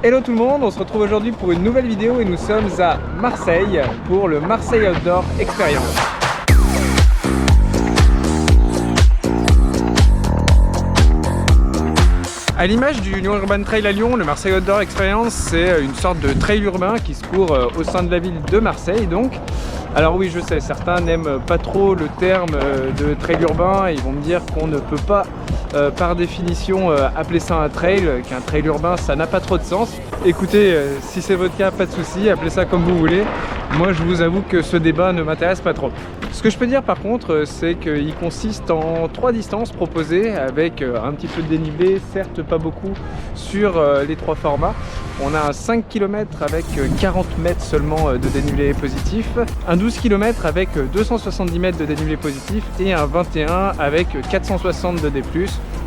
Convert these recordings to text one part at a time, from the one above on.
Hello tout le monde, on se retrouve aujourd'hui pour une nouvelle vidéo et nous sommes à Marseille pour le Marseille Outdoor Experience. À l'image du Lyon Urban Trail à Lyon, le Marseille Outdoor Experience, c'est une sorte de trail urbain qui se court au sein de la ville de Marseille donc. Alors oui, je sais, certains n'aiment pas trop le terme de trail urbain et ils vont me dire qu'on ne peut pas par définition appeler ça un trail, qu'un trail urbain ça n'a pas trop de sens. Écoutez, si c'est votre cas, pas de souci, appelez ça comme vous voulez. Moi je vous avoue que ce débat ne m'intéresse pas trop. Ce que je peux dire par contre, c'est qu'il consiste en 3 distances proposées avec un petit peu de dénivelé, certes pas beaucoup sur les 3 formats. On a un 5 km avec 40 mètres seulement de dénivelé positif, un 12 km avec 270 mètres de dénivelé positif et un 21 avec 460 de D+,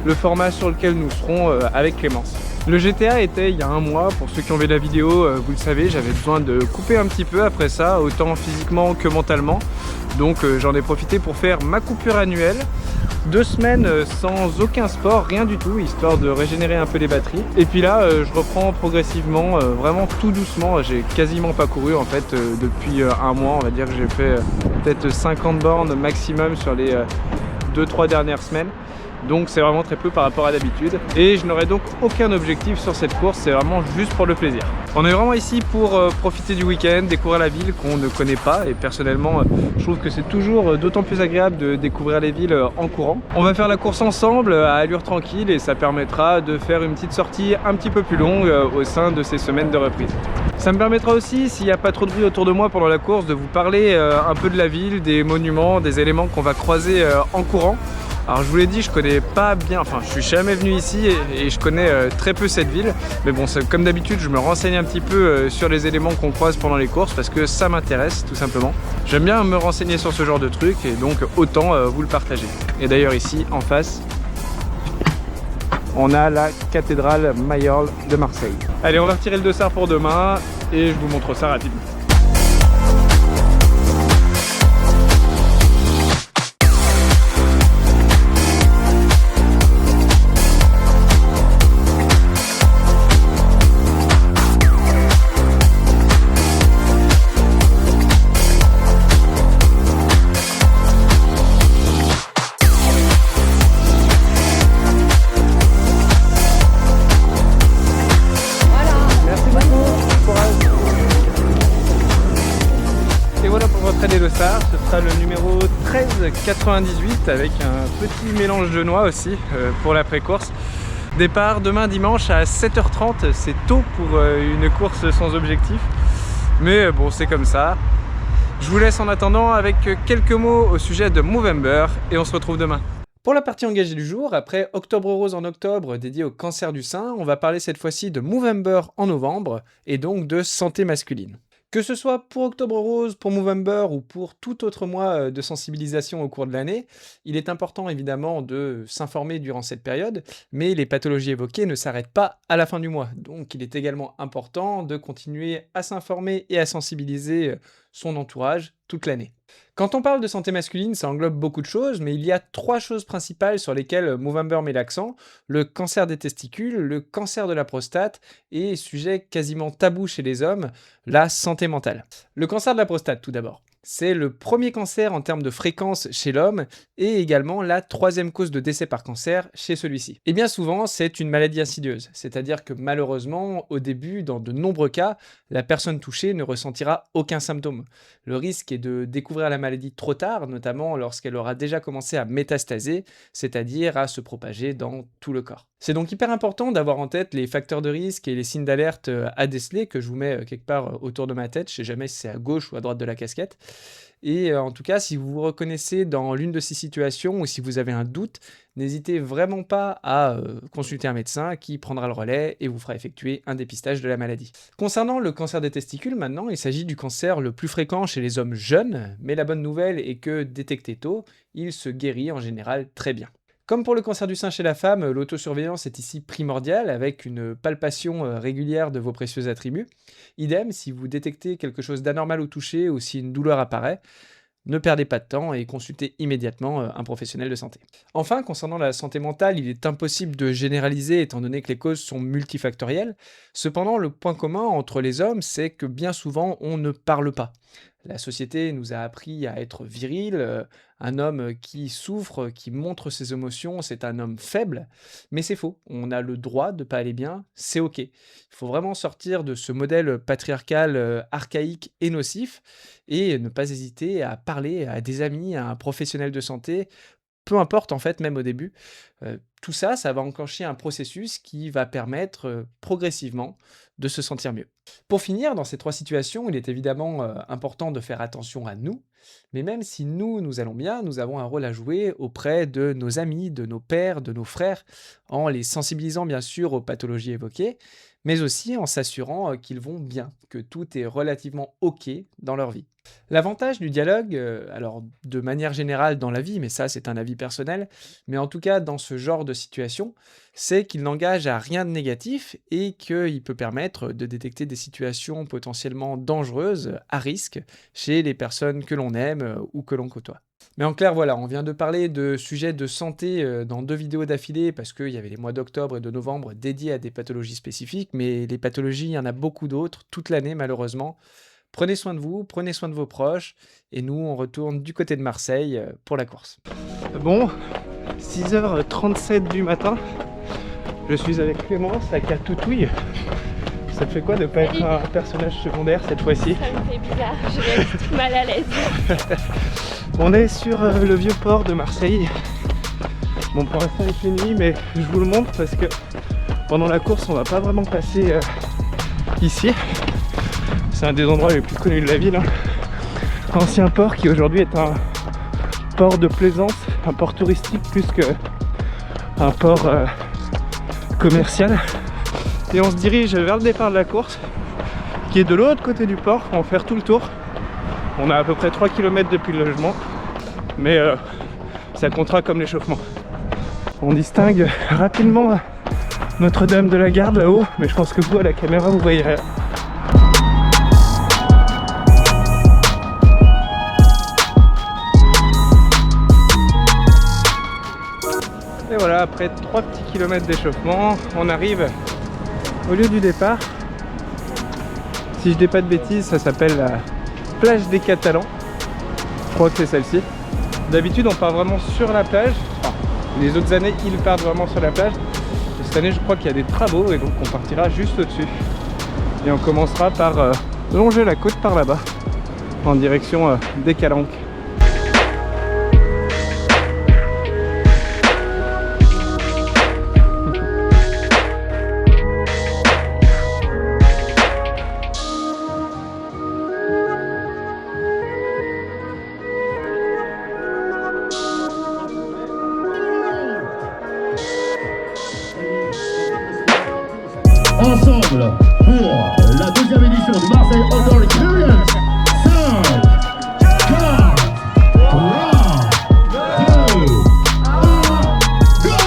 le format sur lequel nous serons avec Clémence. Le GTA était il y a un mois, pour ceux qui ont vu la vidéo, vous le savez, j'avais besoin de couper un petit peu après ça, autant physiquement que mentalement. Donc j'en ai profité pour faire ma coupure annuelle. 2 semaines sans aucun sport, rien du tout, histoire de régénérer un peu les batteries. Et puis là, je reprends progressivement, vraiment tout doucement. J'ai quasiment pas couru en fait depuis un mois. On va dire que j'ai fait peut-être 50 bornes maximum sur les 2-3 dernières semaines. Donc c'est vraiment très peu par rapport à d'habitude. Et je n'aurai donc aucun objectif sur cette course, c'est vraiment juste pour le plaisir. On est vraiment ici pour profiter du week-end, découvrir la ville qu'on ne connaît pas. Et personnellement, je trouve que c'est toujours d'autant plus agréable de découvrir les villes en courant. On va faire la course ensemble à allure tranquille et ça permettra de faire une petite sortie un petit peu plus longue au sein de ces semaines de reprise. Ça me permettra aussi, s'il n'y a pas trop de bruit autour de moi pendant la course, de vous parler un peu de la ville, des monuments, des éléments qu'on va croiser en courant. Alors je vous l'ai dit, je connais pas bien, enfin je suis jamais venu ici et je connais très peu cette ville. Mais bon, comme d'habitude, je me renseigne un petit peu sur les éléments qu'on croise pendant les courses parce que ça m'intéresse tout simplement. J'aime bien me renseigner sur ce genre de trucs et donc autant vous le partager. Et d'ailleurs ici, en face, on a la cathédrale Mayol de Marseille. Allez, on va retirer le dossard pour demain et je vous montre ça rapidement. Les dossards, ce sera le numéro 1398 avec un petit mélange de noix aussi pour l'après-course. Départ demain dimanche à 7h30, c'est tôt pour une course sans objectif, mais bon c'est comme ça. Je vous laisse en attendant avec quelques mots au sujet de Movember et on se retrouve demain. Pour la partie engagée du jour, après Octobre Rose en octobre dédié au cancer du sein, on va parler cette fois-ci de Movember en novembre et donc de santé masculine. Que ce soit pour Octobre Rose, pour Movember ou pour tout autre mois de sensibilisation au cours de l'année, il est important évidemment de s'informer durant cette période, mais les pathologies évoquées ne s'arrêtent pas à la fin du mois. Donc il est également important de continuer à s'informer et à sensibiliser son entourage toute l'année. Quand on parle de santé masculine, ça englobe beaucoup de choses, mais il y a 3 choses principales sur lesquelles Movember met l'accent: le cancer des testicules, le cancer de la prostate et, sujet quasiment tabou chez les hommes, la santé mentale. Le cancer de la prostate tout d'abord. C'est le premier cancer en termes de fréquence chez l'homme et également la 3e cause de décès par cancer chez celui-ci. Et bien souvent, c'est une maladie insidieuse, c'est-à-dire que malheureusement, au début, dans de nombreux cas, la personne touchée ne ressentira aucun symptôme. Le risque est de découvrir la maladie trop tard, notamment lorsqu'elle aura déjà commencé à métastaser, c'est-à-dire à se propager dans tout le corps. C'est donc hyper important d'avoir en tête les facteurs de risque et les signes d'alerte à déceler, que je vous mets quelque part autour de ma tête, je sais jamais si c'est à gauche ou à droite de la casquette. Et en tout cas, si vous vous reconnaissez dans l'une de ces situations ou si vous avez un doute, n'hésitez vraiment pas à consulter un médecin qui prendra le relais et vous fera effectuer un dépistage de la maladie. Concernant le cancer des testicules, maintenant, il s'agit du cancer le plus fréquent chez les hommes jeunes, mais la bonne nouvelle est que détecté tôt, il se guérit en général très bien. Comme pour le cancer du sein chez la femme, l'autosurveillance est ici primordiale avec une palpation régulière de vos précieux attributs. Idem, si vous détectez quelque chose d'anormal au toucher ou si une douleur apparaît, Ne perdez pas de temps et consultez immédiatement un professionnel de santé. Enfin, concernant la santé mentale, il est impossible de généraliser étant donné que les causes sont multifactorielles. Cependant, le point commun entre les hommes, c'est que bien souvent, on ne parle pas. La société nous a appris à être viril. Un homme qui souffre, qui montre ses émotions, c'est un homme faible. Mais c'est faux. On a le droit de pas aller bien, c'est OK. Il faut vraiment sortir de ce modèle patriarcal archaïque et nocif et ne pas hésiter à parler à des amis, à un professionnel de santé, peu importe en fait, même au début. Tout ça, ça va enclencher un processus qui va permettre, progressivement de se sentir mieux. Pour finir, dans ces 3 situations, il est évidemment, important de faire attention à nous, mais même si nous, nous allons bien, nous avons un rôle à jouer auprès de nos amis, de nos pères, de nos frères, en les sensibilisant bien sûr aux pathologies évoquées, mais aussi en s'assurant, qu'ils vont bien, que tout est relativement OK dans leur vie. L'avantage du dialogue, alors de manière générale dans la vie, mais ça c'est un avis personnel, mais en tout cas dans ce genre de situation, c'est qu'il n'engage à rien de négatif et qu'il peut permettre de détecter des situations potentiellement dangereuses, à risque, chez les personnes que l'on aime ou que l'on côtoie. Mais en clair, voilà, on vient de parler de sujets de santé dans 2 vidéos d'affilée parce qu'il y avait les mois d'octobre et de novembre dédiés à des pathologies spécifiques, mais les pathologies, il y en a beaucoup d'autres toute l'année malheureusement. Prenez soin de vous, prenez soin de vos proches, et nous, on retourne du côté de Marseille pour la course. Bon, 6h37 du matin, je suis avec Clémence à Catoutouille. Ça te fait quoi de pas être un personnage secondaire cette fois-ci? Ça me fait bizarre, je vais être mal à l'aise. On est sur le vieux port de Marseille. Bon, pour l'instant il fait nuit, mais je vous le montre parce que pendant la course, on va pas vraiment passer ici. C'est un des endroits les plus connus de la ville. Ancien port qui aujourd'hui est un port de plaisance, un port touristique plus qu'un port commercial. Et on se dirige vers le départ de la course qui est de l'autre côté du port. On va faire tout le tour. On a à peu près 3 km depuis le logement, mais ça comptera comme l'échauffement. On distingue rapidement Notre-Dame de la Garde là-haut, mais je pense que vous à la caméra vous voyez rien. Et voilà, après 3 petits kilomètres d'échauffement, on arrive au lieu du départ. Si je dis pas de bêtises, ça s'appelle la plage des Catalans. Je crois que c'est celle-ci. D'habitude, on part vraiment sur la plage. Enfin, les autres années, ils partent vraiment sur la plage. Et cette année, je crois qu'il y a des travaux et donc on partira juste au-dessus. Et on commencera par longer la côte par là-bas, en direction des Calanques. Ensemble pour la deuxième édition du Marseille Outdoor Experience. 5, 4, 3, 2, 1, go!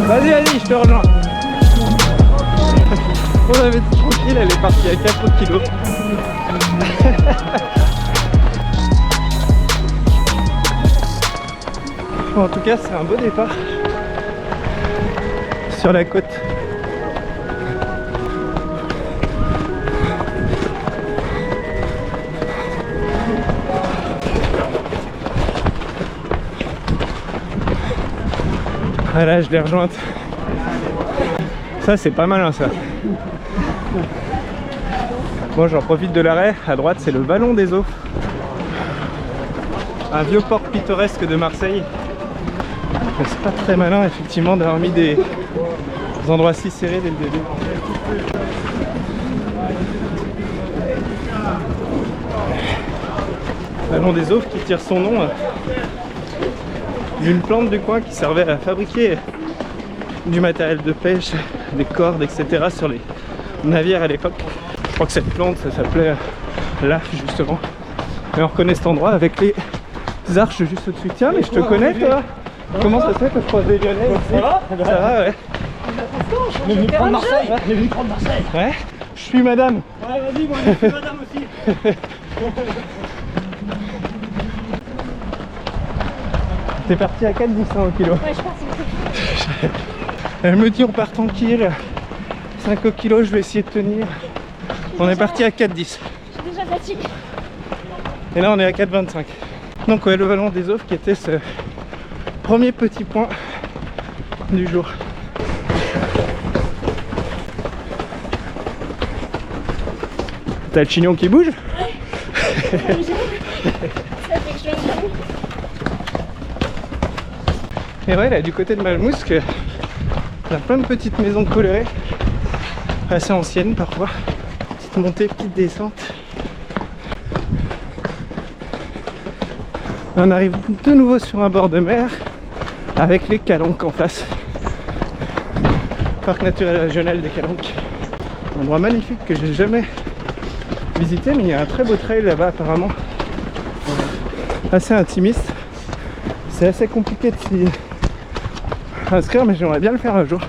Vas-y, je te rejoins. On avait dit tranquille, elle est partie à 4 kilos. Bon, en tout cas, c'est un beau départ sur la côte. Voilà, je l'ai rejointe. Ça, c'est pas malin, ça. Moi, j'en profite de l'arrêt. À droite, c'est le Vallon des Eaux. Un vieux port pittoresque de Marseille. C'est pas très malin, effectivement, d'avoir mis des endroits si serrés dès le début. Vallon des Eaux qui tire son nom d'une plante du coin qui servait à fabriquer du matériel de pêche, des cordes, etc. sur les navires à l'époque. Je crois que cette plante, ça s'appelait l'AF justement. Et on reconnaît cet endroit avec les Zarche juste au-dessus. Tiens, mais je te connais toi. Comment ça se fait que je croise des Lyonnais ici? Ça va? Ça va, ouais. Les micros de Marseille. Les micros de Marseille. Ouais. Je suis madame. Ouais, vas-y, moi je suis madame aussi. T'es parti à 4,10 au kilo. Ouais, je pense. Elle me dit on part tranquille. 5 au kilo, je vais essayer de tenir. On est parti à 4,10. Je suis déjà fatiguée. Et là on est à 4,25. Donc ouais, le vallon des Auves qui était ce premier petit point du jour. T'as le chignon qui bouge? Ça fait que je viens de... Et ouais, là du côté de Malmousque, on a plein de petites maisons colorées, assez anciennes parfois. Petite montée, petite descente. On arrive de nouveau sur un bord de mer avec les Calanques en face. Parc naturel régional des Calanques. Un endroit magnifique que j'ai jamais visité, mais il y a un très beau trail là-bas apparemment. Assez intimiste. C'est assez compliqué de s'y inscrire, mais j'aimerais bien le faire un jour.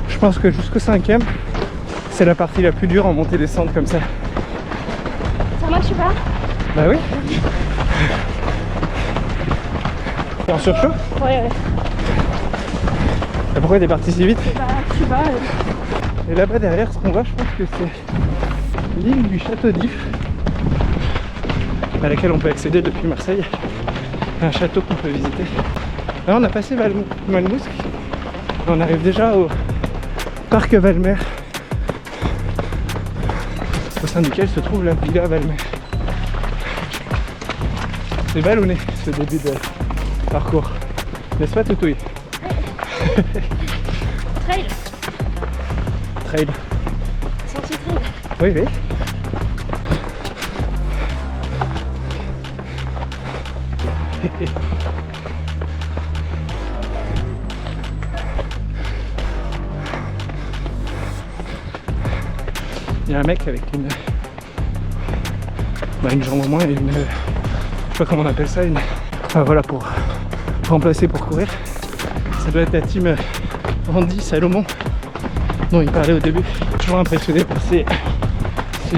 Je pense que jusqu'au 5e, c'est la partie la plus dure en montée-descente comme ça. Ça marche pas? Bah oui. T'es en surchaud? Ouais. Et pourquoi t'es parti si vite? Bah, je sais pas. Et là-bas derrière, ce qu'on voit, je pense que c'est l'île du Château d'If, à laquelle on peut accéder depuis Marseille. Un château qu'on peut visiter. Là, on a passé Malmousque. On arrive déjà au parc Valmer, au sein duquel se trouve la villa Valmer. C'est ballonné ce début de parcours, n'est-ce pas Toutouille? Trail. Trail. Sentier trail. Oui, oui. Il y a un mec avec une jambe en moins et une, je sais pas comment on appelle ça, enfin voilà, pour remplacer pour courir. Ça doit être la team Andy Salomon dont il parlait au début. Toujours impressionné par ces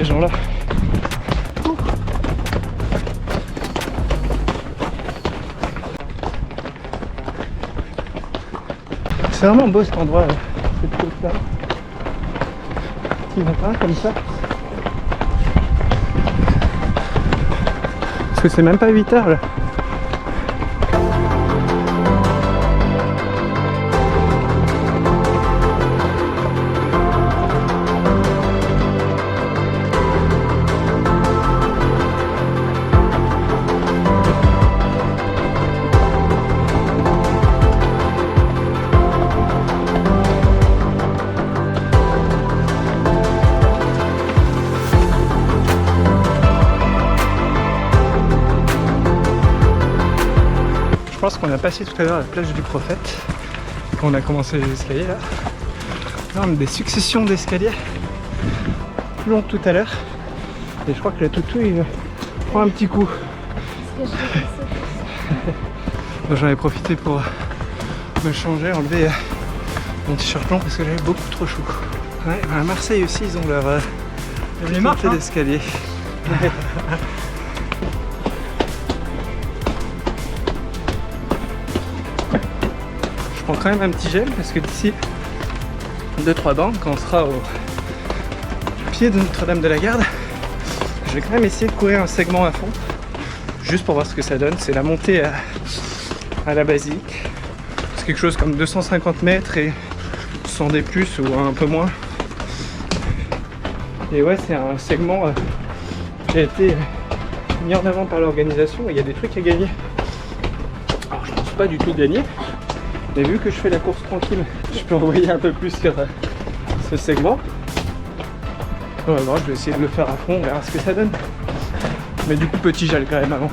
gens-là. C'est vraiment beau cet endroit, cette côte-là. Petit matin comme ça. Parce que c'est même pas 8 heures là. Je pense qu'on a passé tout à l'heure la plage du Prophète quand on a commencé les escaliers là. Là on a des successions d'escaliers plus longs que tout à l'heure et je crois que la toutou il prend un petit coup. Donc j'en ai profité pour me changer, enlever mon t-shirt blanc parce que j'avais beaucoup trop chaud. Ouais, à Marseille aussi, ils ont leur les marches, hein. d'escalier. Je prends quand même un petit gel parce que d'ici 2-3 bancs, quand on sera au pied de Notre-Dame de la Garde, je vais quand même essayer de courir un segment à fond, juste pour voir ce que ça donne. C'est la montée à la basilique. C'est quelque chose comme 250 mètres et 100 des plus ou un peu moins. Et ouais, c'est un segment qui a été mis en avant par l'organisation et il y a des trucs à gagner. Alors je pense pas du tout gagner, mais vu que je fais la course tranquille, je peux envoyer un peu plus sur ce segment. On va voir, je vais essayer de le faire à fond, on verra ce que ça donne. Mais du coup petit gel quand même avant.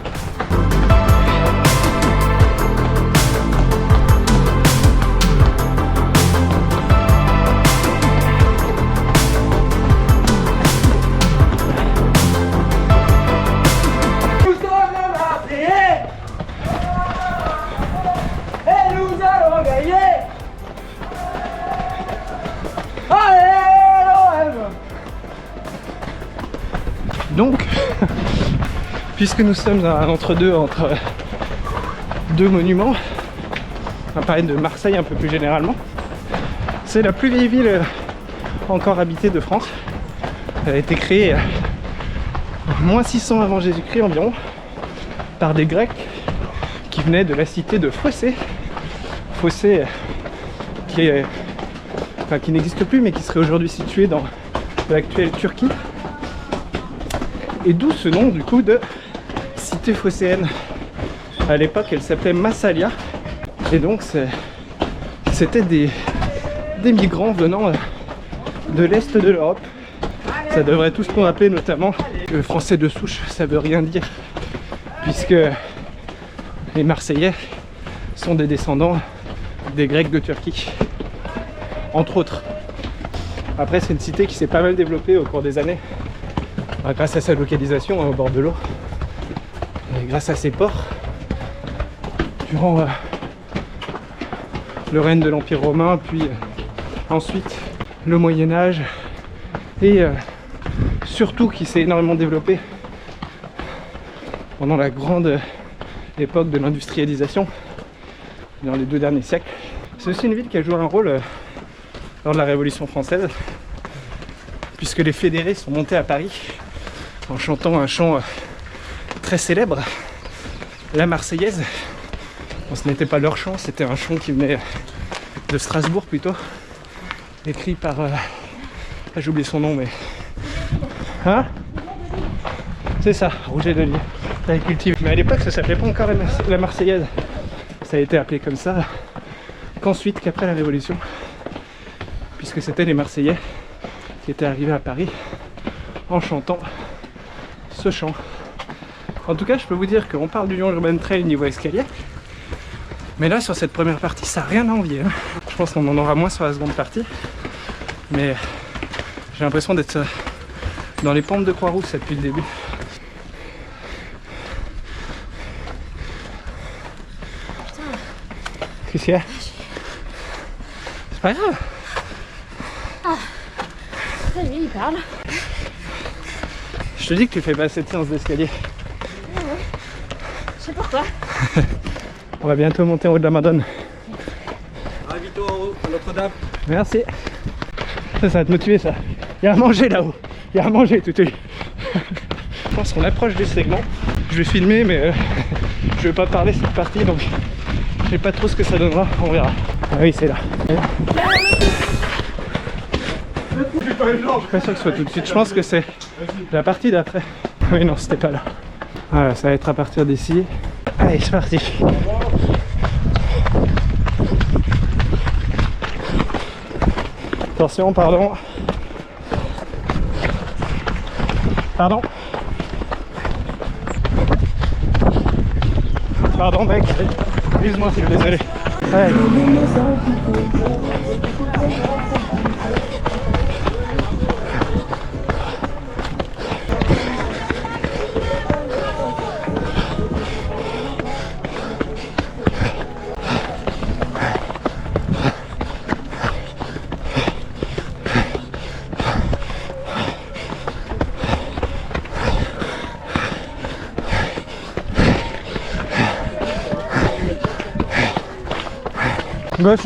Donc, puisque nous sommes à un entre-deux entre deux monuments, on va parler de Marseille un peu plus généralement. C'est la plus vieille ville encore habitée de France. Elle a été créée moins 600 avant Jésus-Christ environ par des Grecs qui venaient de la cité de Phocée. Phocée qui n'existe plus mais qui serait aujourd'hui située dans l'actuelle Turquie. Et d'où ce nom du coup de cité phocéenne. À l'époque elle s'appelait Massalia et donc c'était des migrants venant de l'Est de l'Europe. Ça devrait tous nous rappeler notamment que français de souche ça veut rien dire puisque les Marseillais sont des descendants des Grecs de Turquie entre autres. Après c'est une cité qui s'est pas mal développée au cours des années grâce à sa localisation au bord de l'eau et grâce à ses ports durant le règne de l'Empire romain, puis ensuite le Moyen-Âge et surtout qui s'est énormément développé pendant la grande époque de l'industrialisation dans les 2 derniers siècles. C'est aussi une ville qui a joué un rôle lors de la Révolution française puisque les fédérés sont montés à Paris en chantant un chant très célèbre, la Marseillaise. Bon, ce n'était pas leur chant, c'était un chant qui venait de Strasbourg plutôt, écrit par... j'ai oublié son nom mais... Hein? C'est ça, Rouget de Lille. Mais à l'époque ça s'appelait pas encore la Marseillaise. Ça a été appelé comme ça qu'après la Révolution. Puisque c'était les Marseillais qui étaient arrivés à Paris en chantant ce chant. En tout cas, je peux vous dire qu'on parle du Lyon Urban Trail niveau escalier. Mais là, sur cette première partie, ça n'a rien à envier. Je pense qu'on en aura moins sur la seconde partie. Mais j'ai l'impression d'être dans les pentes de Croix-Rousse depuis le début. Qu'est-ce qu'il y a? C'est pas grave. Ça y est, il parle. Je te dis que tu fais pas cette séance d'escalier. Ouais. Je sais pourquoi. On va bientôt monter en haut de la Madone. Invite-toi en haut, à Notre-Dame. Merci. Ça va te motiver ça. Il y a à manger là-haut. Il y a à manger tout de suite. Je pense qu'on approche du segment. Je vais filmer mais je vais pas parler cette partie donc je sais pas trop ce que ça donnera. On verra. Ah oui c'est là. Je suis pas sûr que ce soit tout de suite. Je pense que c'est la partie d'après. Oui non c'était pas là. Voilà, ça va être à partir d'ici. Allez c'est parti. Attention, pardon. Pardon. Pardon mec. Excuse-moi, je suis désolé. Ouais. Gauche.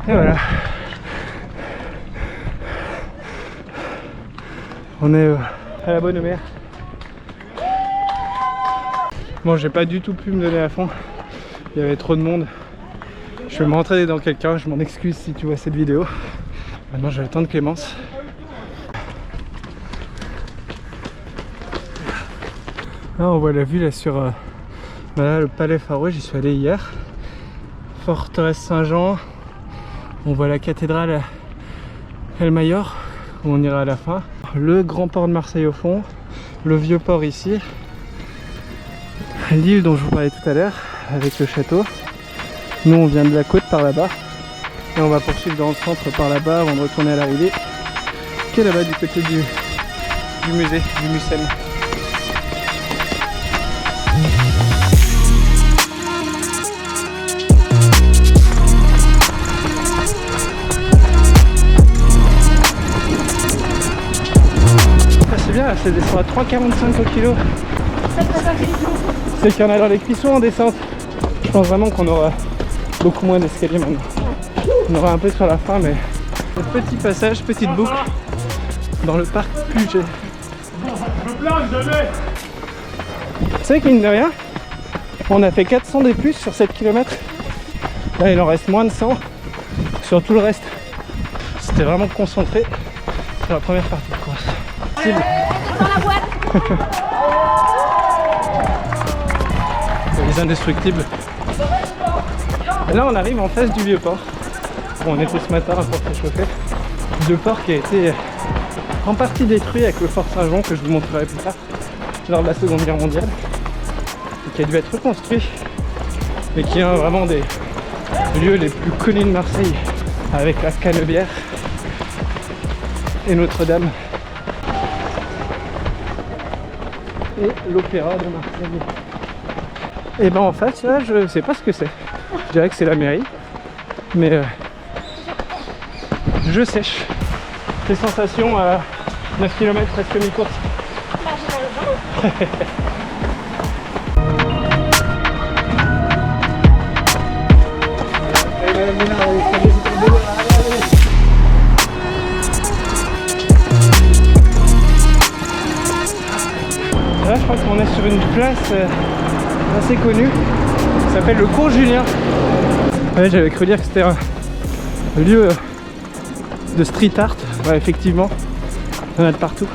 Et voilà. On est à la bonne mer. Bon, j'ai pas du tout pu me donner à fond. Il y avait trop de monde. Je vais me rentrer dans quelqu'un, je m'en excuse si tu vois cette vidéo. Maintenant j'ai le temps de Clémence. Là on voit la vue là sur là, le palais Faroé, j'y suis allé hier. Forteresse Saint-Jean. On voit la cathédrale El Mayor, où on ira à la fin. Le grand port de Marseille au fond. Le vieux port ici. L'île dont je vous parlais tout à l'heure, avec le château. Nous on vient de la côte par là-bas. Et on va poursuivre dans le centre par là-bas avant de retourner à l'arrivée. Qui est là-bas du côté du musée, du Mucem. C'est bien, c'est descend à 3,45 au kilo. C'est qu'il y en a dans les cuissons en descente. Je pense vraiment qu'on aura beaucoup moins d'escaliers maintenant. On aura un peu sur la fin, mais petit passage, petite boucle dans le parc Puget. Tu sais qu'il de rien, on a fait 400 des plus sur 7 km. Là il en reste moins de 100 sur tout le reste. C'était vraiment concentré sur la première partie de course. Les indestructibles. Et là on arrive en face du vieux port. Bon, on était ce matin à Port Réchauffé. Le port qui a été en partie détruit avec le fort Saint-Jean que je vous montrerai plus tard lors de la Seconde Guerre mondiale. Et qui a dû être reconstruit. Et qui est un vraiment des lieux les plus connus de Marseille. Avec la Canebière et Notre-Dame. Et l'Opéra de Marseille. Et ben en face là je sais pas ce que c'est. Je dirais que c'est la mairie. Mais je sèche. Les sensations à 9 km presque mi-course. Là je crois qu'on est sur une place assez connue qui s'appelle le cours Julien. Ouais, j'avais cru dire que c'était un lieu de street art. Ouais, effectivement, il y en a de partout.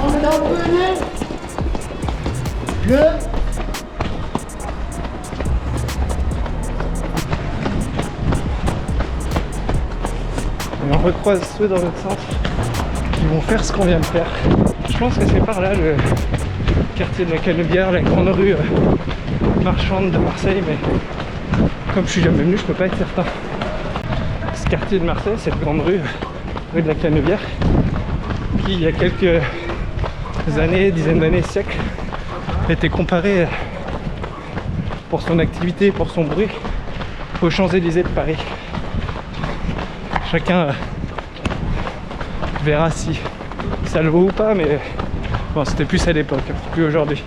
On a appelé le... Et on recroise ceux dans notre sens qui vont faire ce qu'on vient de faire. Je pense que c'est par là le quartier de la Canebière, la grande rue marchande de Marseille, mais comme je suis jamais venu, je peux pas être certain. Ce quartier de Marseille, cette grande rue, rue de la Canebière, qui il y a quelques années, dizaines d'années, siècles, a été comparé pour son activité, pour son bruit, aux Champs-Élysées de Paris. Chacun verra si ça le vaut ou pas, mais bon, c'était plus à l'époque, plus aujourd'hui.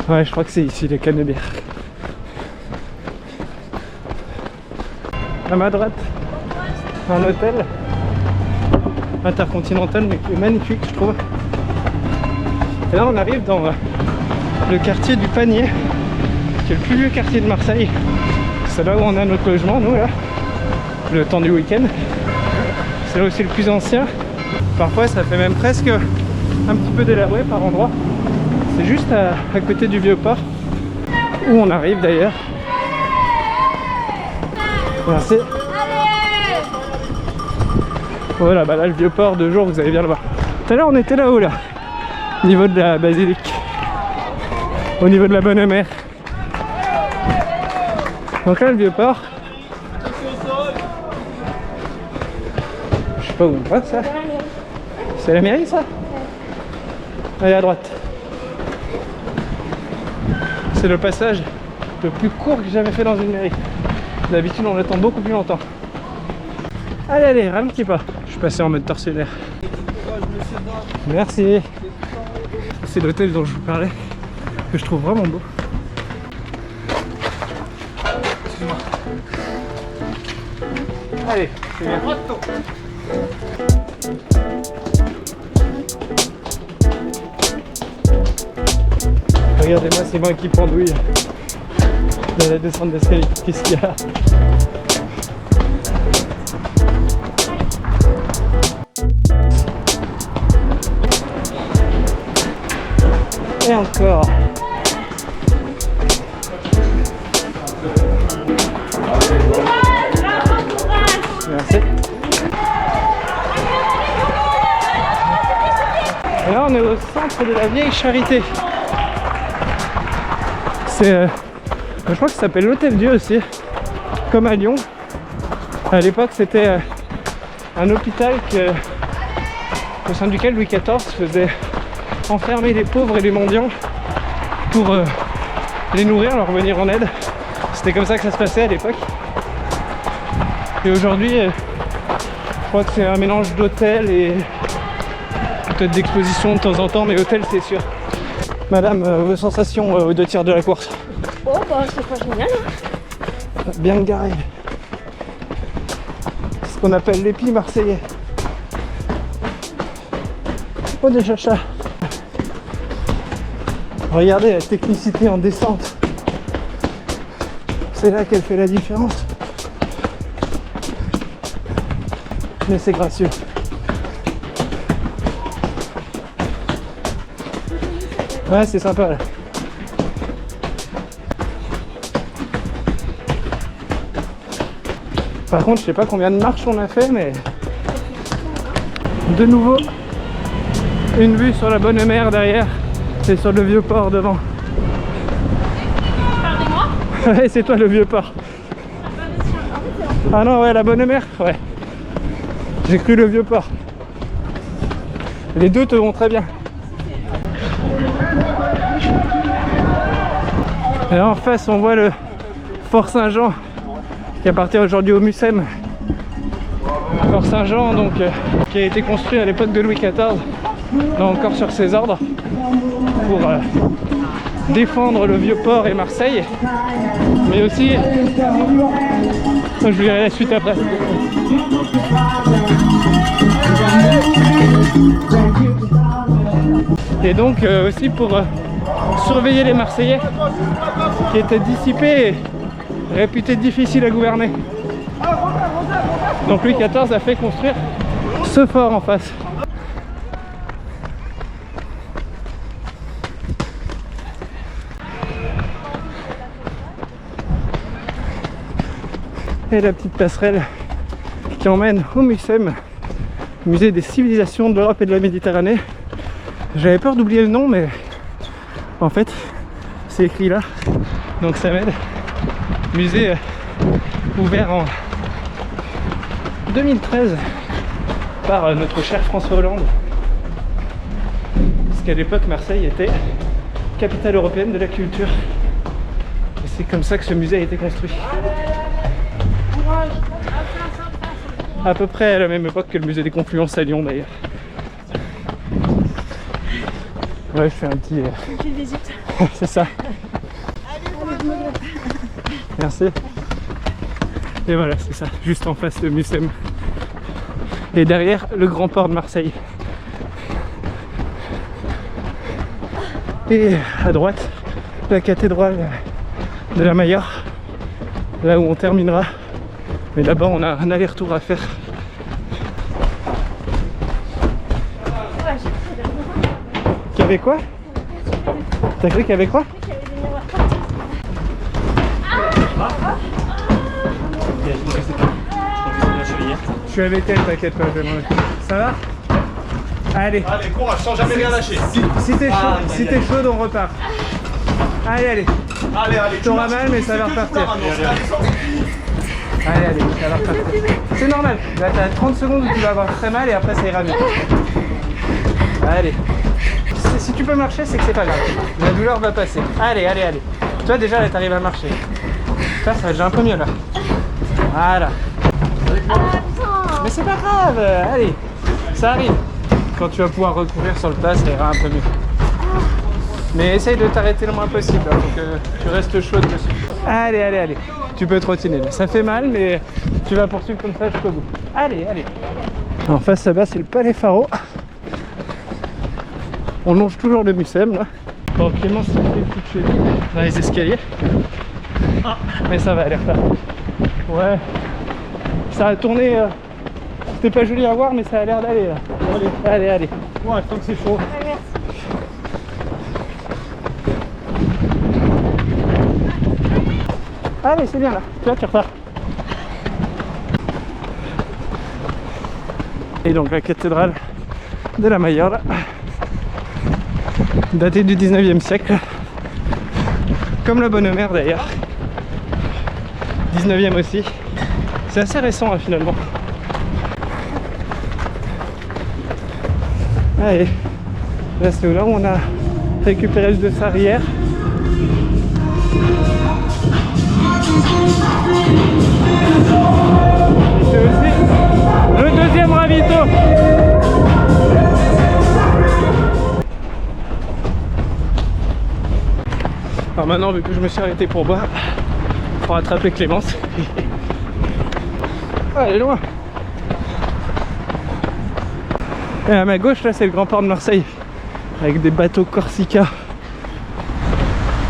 Ouais, je crois que c'est ici, les Canebières. À ma droite, un hôtel intercontinental, mais qui est magnifique, je trouve. Et là, on arrive dans le quartier du Panier, qui est le plus vieux quartier de Marseille. C'est là où on a notre logement, nous, là, le temps du week-end. C'est là aussi le plus ancien. Parfois, ça fait même presque un petit peu délabré par endroits. C'est juste à côté du vieux port, où on arrive d'ailleurs. Merci. Voilà, bah là le vieux port de jour, vous allez bien le voir. Tout à l'heure on était là-haut là, au niveau de la basilique, au niveau de la bonne mer. Donc là le vieux port, je sais pas où on passe ça. C'est la mairie ça? Allez à droite. C'est le passage le plus court que j'avais fait dans une mairie. D'habitude on attend beaucoup plus longtemps. Allez, allez, ralentis pas. Je suis passé en mode torsionnaire. Merci. C'est l'hôtel dont je vous parlais, que je trouve vraiment beau. Excuse-moi. Allez, c'est bien. Regardez-moi, c'est moi qui pendouille dans la descente d'escalier. Qu'est-ce qu'il y a? Et encore. Merci. Et là on est au centre de la vieille Charité. C'est je crois que ça s'appelle l'Hôtel Dieu aussi, comme à Lyon. À l'époque c'était un hôpital au sein duquel Louis XIV faisait enfermer les pauvres et les mendiants pour les nourrir, leur venir en aide. C'était comme ça que ça se passait à l'époque. Et aujourd'hui, je crois que c'est un mélange d'hôtel et peut-être d'exposition de temps en temps, mais hôtel c'est sûr. Madame, vos sensations aux 2 tiers de la course? Oh bah c'est pas génial hein. Bien garé. C'est ce qu'on appelle l'épi marseillais. Oh des chachas. Regardez la technicité en descente. C'est là qu'elle fait la différence. Mais c'est gracieux. Ouais, c'est sympa là. Par contre, je sais pas combien de marches on a fait, mais de nouveau une vue sur la Bonne Mer derrière et sur le vieux port devant. Pardonnez-moi. Ouais, c'est toi le vieux port. Ah non, ouais, la Bonne Mer, ouais. J'ai cru le vieux port. Les deux te vont très bien. Et là en face on voit le Fort Saint-Jean qui appartient aujourd'hui au Mucem. Fort Saint-Jean donc qui a été construit à l'époque de Louis XIV, là encore sur ses ordres, pour défendre le vieux port et Marseille, mais aussi je vous dirai la suite après. Et donc aussi pour surveiller les Marseillais qui étaient dissipés et réputés difficiles à gouverner. Donc Louis XIV a fait construire ce fort en face. Et la petite passerelle qui emmène au Mucem, musée des civilisations de l'Europe et de la Méditerranée. J'avais peur d'oublier le nom, mais en fait c'est écrit là, donc ça m'aide. Musée ouvert en 2013 par notre cher François Hollande, parce qu'à l'époque Marseille était capitale européenne de la culture, et c'est comme ça que ce musée a été construit. À peu près à la même époque que le musée des Confluences à Lyon d'ailleurs. Ouais, je fais un petit... Une petite visite. c'est ça. Merci. Et voilà, c'est ça, juste en face le Mucem. Et derrière, le grand port de Marseille. Et à droite, la cathédrale de la Maillard, là où on terminera. Mais là-bas, on a un aller-retour à faire. Qu'il y avait quoi? T'as cru qu'il y avait quoi? Je suis avec elle, t'inquiète pas, je vais m'en occuper. Ça va? Allez. Allez, courage, sans jamais rien lâcher. Si t'es chaud, si t'es chaude, on repart. Allez, allez. Allez, allez. T'auras mal, mais ça va repartir. Allez, allez, ça va repartir. C'est normal. Là, t'as 30 secondes où tu vas avoir très mal et après ça ira mieux. Allez. Si tu peux marcher, c'est que c'est pas grave. La douleur va passer. Allez, allez, allez. Toi déjà là t'arrives à marcher. Ça va déjà un peu mieux là. Voilà. Mais c'est pas grave, allez, ça arrive. Quand tu vas pouvoir recourir sur le plat, ça ira un peu mieux. Mais essaye de t'arrêter le moins possible, hein, pour que tu restes chaude dessus. Allez, allez, allez. Tu peux trottiner là. Ça fait mal, mais tu vas poursuivre comme ça jusqu'au bout. Allez, allez. En face là-bas, c'est le Palais Pharo. On longe toujours le Mucem là. Bon, Clément s'est fait toucher dans les escaliers. Ah, mais ça va, elle est repartie. Ouais. Ça a tourné. C'était pas joli à voir, mais ça a l'air d'aller là. Allez, allez, allez. Ouais, tant que c'est chaud. Ouais, merci. Allez, c'est bien là. Tu vois, tu repars. Et donc la cathédrale de la Mayole, datée du 19e siècle, comme la Bonne Mère d'ailleurs. 19e aussi. C'est assez récent hein, finalement. Allez, là c'est là où on a récupéré le dossard hier. C'est aussi le deuxième ravito. Alors maintenant, vu que je me suis arrêté pour boire, pour rattraper Clémence. Ah, elle est loin. Et à ma gauche, là, c'est le grand port de Marseille, avec des bateaux Corsica.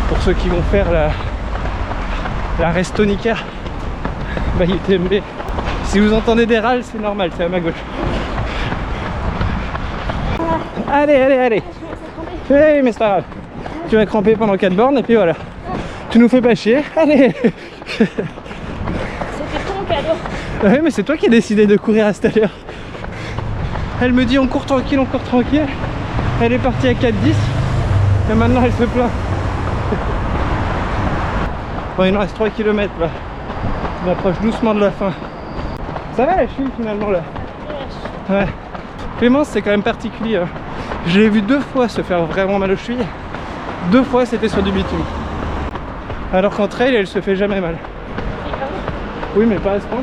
Pour ceux qui vont faire la Restonica, bah UTMB. Si vous entendez des râles, c'est normal, c'est à ma gauche. Allez, allez, allez. Oui, mais c'est pas grave. Tu vas cramper pendant 4 bornes et puis voilà. Tu nous fais pas chier. Allez. C'était ton cadeau. Ouais, mais c'est toi qui as décidé de courir à cette heure. Elle me dit on court tranquille, on court tranquille. Elle est partie à 4,10 et maintenant elle se plaint. Bon, il nous reste 3 km là. On approche doucement de la fin. Ça va la cheville finalement là. Ouais. Clémence c'est quand même particulier. Hein. Je l'ai vu 2 fois se faire vraiment mal aux chevilles. 2 fois c'était sur du bitume. Alors qu'en trail elle se fait jamais mal. Oui mais pas à ce point.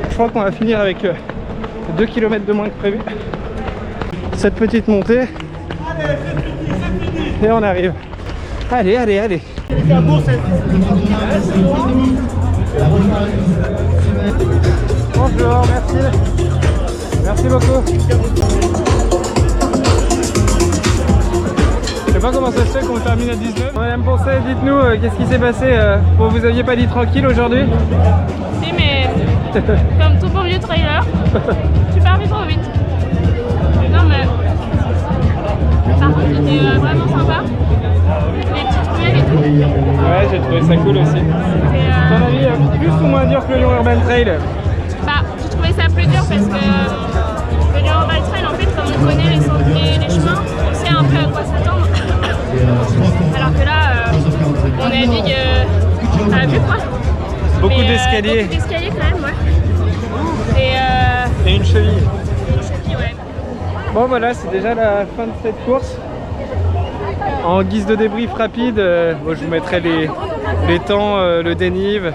Je crois qu'on va finir avec 2 km de moins que prévu. Cette petite montée. Et on arrive. Allez, allez, allez. Bonjour, merci. Merci beaucoup. Je sais pas comment ça se fait qu'on termine à 19. Madame Poncet, dites-nous, qu'est-ce qui s'est passé bon, vous aviez pas dit tranquille aujourd'hui? Si, mais comme tout bon vieux trailer, je suis parti trop vite. Non, mais par contre, c'était vraiment sympa. Les petites ruelles et tout. Ouais, j'ai trouvé ça cool aussi. Ton avis, plus ou moins dur que le Lyon Urban Trail? Bah, j'ai trouvé ça plus dur parce que le Lyon Urban Trail, en fait, comme on connaît les chemins, on sait un peu à quoi s'attendre. Alors que là, on navigue à vue quoi. Beaucoup d'escaliers. Beaucoup d'escaliers quand même, ouais. Et une cheville. Une cheville, ouais. Bon voilà, c'est déjà la fin de cette course. En guise de débrief rapide, bon, je vous mettrai les temps, le dénive,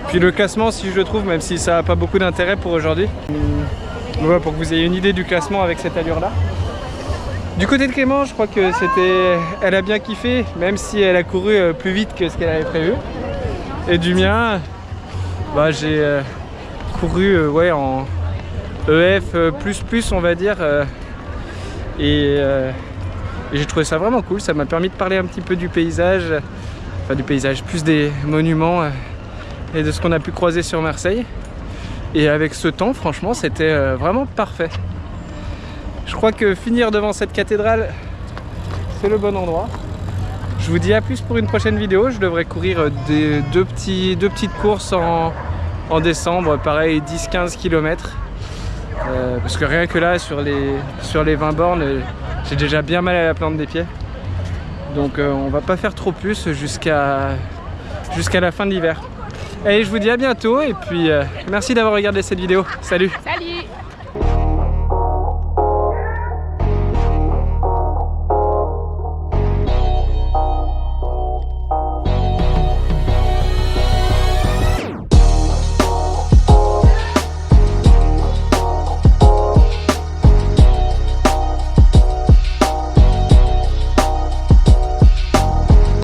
puis le classement si je le trouve, même si ça n'a pas beaucoup d'intérêt pour aujourd'hui. Voilà, pour que vous ayez une idée du classement avec cette allure-là. Du côté de Clément, je crois que elle a bien kiffé, même si elle a couru plus vite que ce qu'elle avait prévu. Et du mien, bah, j'ai couru ouais, en EF++, on va dire. Et j'ai trouvé ça vraiment cool, ça m'a permis de parler un petit peu du paysage, enfin du paysage, plus des monuments et de ce qu'on a pu croiser sur Marseille. Et avec ce temps, franchement, c'était vraiment parfait. Je crois que finir devant cette cathédrale, c'est le bon endroit. Je vous dis à plus pour une prochaine vidéo, je devrais courir deux petites courses en décembre, pareil 10-15 km. Parce que rien que là, sur les 20 bornes, j'ai déjà bien mal à la plante des pieds. Donc on va pas faire trop plus jusqu'à la fin de l'hiver. Allez, je vous dis à bientôt et puis merci d'avoir regardé cette vidéo. Salut! Salut!